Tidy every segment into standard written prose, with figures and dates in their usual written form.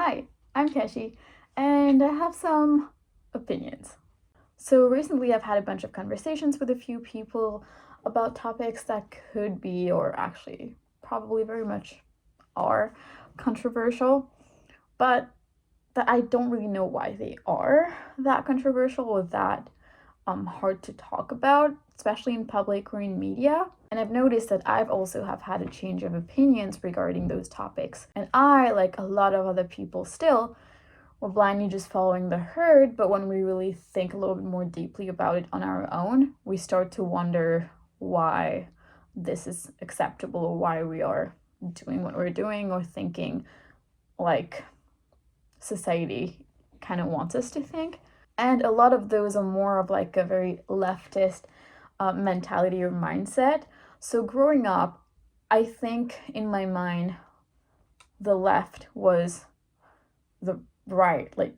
Hi, I'm Keshi, and I have some opinions. So recently I've had a bunch of conversations with a few people about topics that could be, or actually probably very much are, controversial, but that I don't really know why they are that controversial or that hard to talk about, especially in public or in media. And I've noticed that I've also have had a change of opinions regarding those topics. And I, like a lot of other people still, were blindly just following the herd, but when we really think a little bit more deeply about it on our own, we start to wonder why this is acceptable or why we are doing what we're doing or thinking like society kind of wants us to think. And a lot of those are more of like a very leftist mentality or mindset. So growing up, I think in my mind, the left was the right, like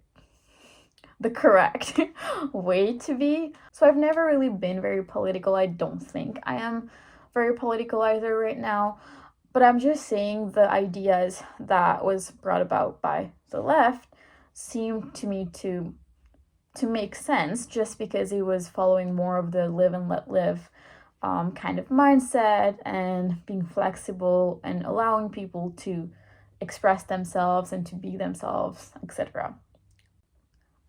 the correct way to be. So I've never really been very political. I don't think I am very political either right now. But I'm just saying the ideas that was brought about by the left seem to me to make sense just because it was following more of the live and let live kind of mindset and being flexible and allowing people to express themselves and to be themselves, etc.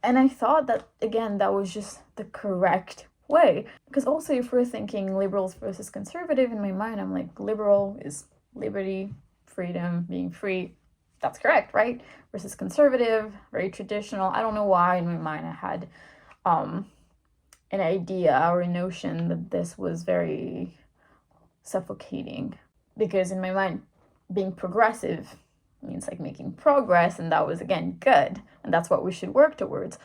And I thought that, again, that was just the correct way. Because also, if we're thinking liberals versus conservative, in my mind, I'm like, liberal is liberty, freedom, being free. That's correct, right? Versus conservative, very traditional. I don't know why in my mind I had an idea or a notion that this was very suffocating. Because in my mind, being progressive means like making progress, and that was again good, and that's what we should work towards.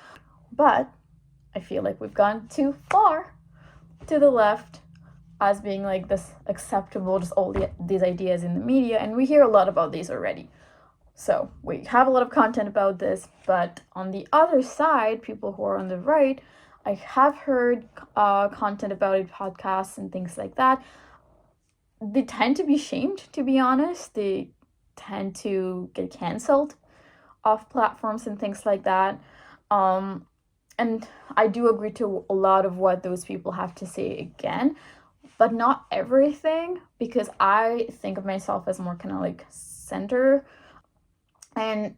But I feel like we've gone too far to the left as being like this acceptable, just all these ideas in the media, and we hear a lot about these already. So we have a lot of content about this, but on the other side, people who are on the right, I have heard content about it, podcasts and things like that. They tend to be shamed, to be honest. They tend to get canceled off platforms and things like that. And I do agree to a lot of what those people have to say again, but not everything, because I think of myself as more kind of like center. And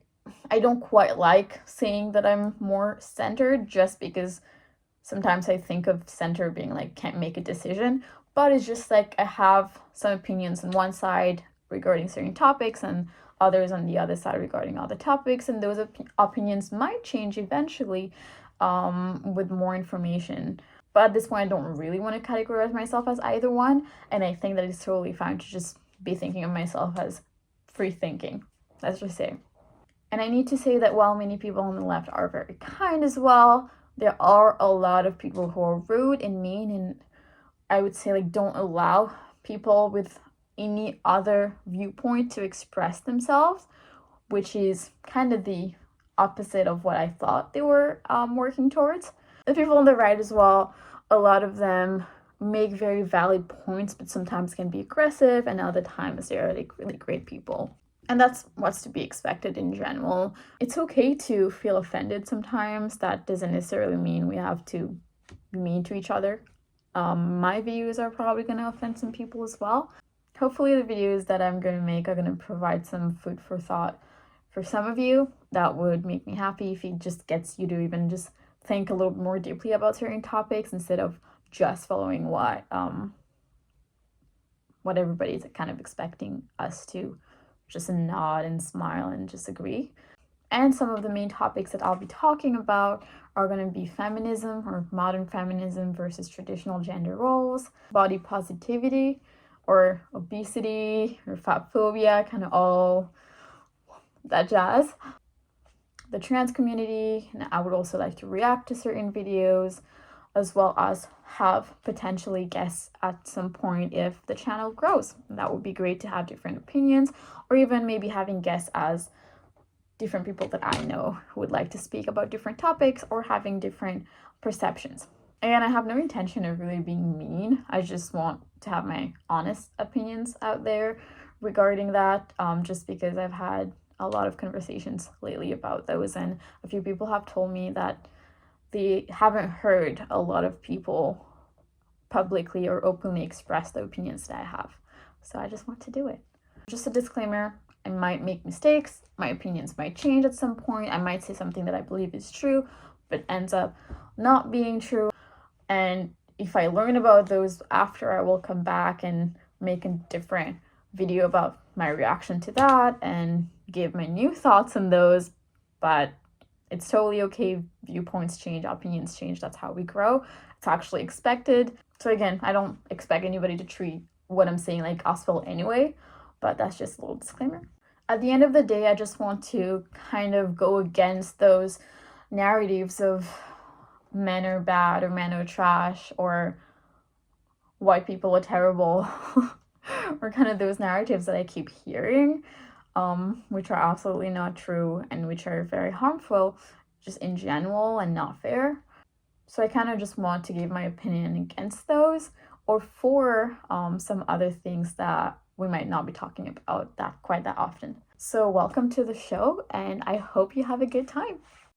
I don't quite like saying that I'm more centered just because sometimes I think of center being like can't make a decision, but it's just like I have some opinions on one side regarding certain topics and others on the other side regarding other topics, and those opinions might change eventually with more information. But at this point, I don't really want to categorize myself as either one, and I think that it's totally fine to just be thinking of myself as free thinking, let's just say. And I need to say that while many people on the left are very kind as well, there are a lot of people who are rude and mean, and I would say like don't allow people with any other viewpoint to express themselves, which is kind of the opposite of what I thought they were working towards. The people on the right as well, a lot of them make very valid points, but sometimes can be aggressive, and other times they're like really great people. And that's what's to be expected in general. It's okay to feel offended sometimes. That doesn't necessarily mean we have to be mean to each other. My views are probably going to offend some people as well. Hopefully the videos that I'm going to make are going to provide some food for thought for some of you. That would make me happy if it just gets you to even just think a little bit more deeply about certain topics instead of just following what everybody's kind of expecting us to just nod and smile and just agree. And some of the main topics that I'll be talking about are going to be feminism or modern feminism versus traditional gender roles, body positivity or obesity or fat phobia, kind of all that jazz. The trans community, and I would also like to react to certain videos, as well as have potentially guests at some point if the channel grows. That would be great to have different opinions, or even maybe having guests as different people that I know who would like to speak about different topics or having different perceptions. And I have no intention of really being mean. I just want to have my honest opinions out there regarding that, just because I've had a lot of conversations lately about those, and a few people have told me that they haven't heard a lot of people publicly or openly express the opinions that I have. So I just want to do it. Just a disclaimer, I might make mistakes, my opinions might change at some point, I might say something that I believe is true, but ends up not being true. And if I learn about those after, I will come back and make a different video about my reaction to that and give my new thoughts on those. But it's totally okay. Viewpoints change, opinions change. That's how we grow. It's actually expected. So again, I don't expect anybody to treat what I'm saying like gospel anyway, but that's just a little disclaimer. At the end of the day, I just want to kind of go against those narratives of men are bad or men are trash or white people are terrible or kind of those narratives that I keep hearing, which are absolutely not true and which are very harmful just in general and not fair. So I kind of just want to give my opinion against those or for some other things that we might not be talking about that often. So welcome to the show, and I hope you have a good time.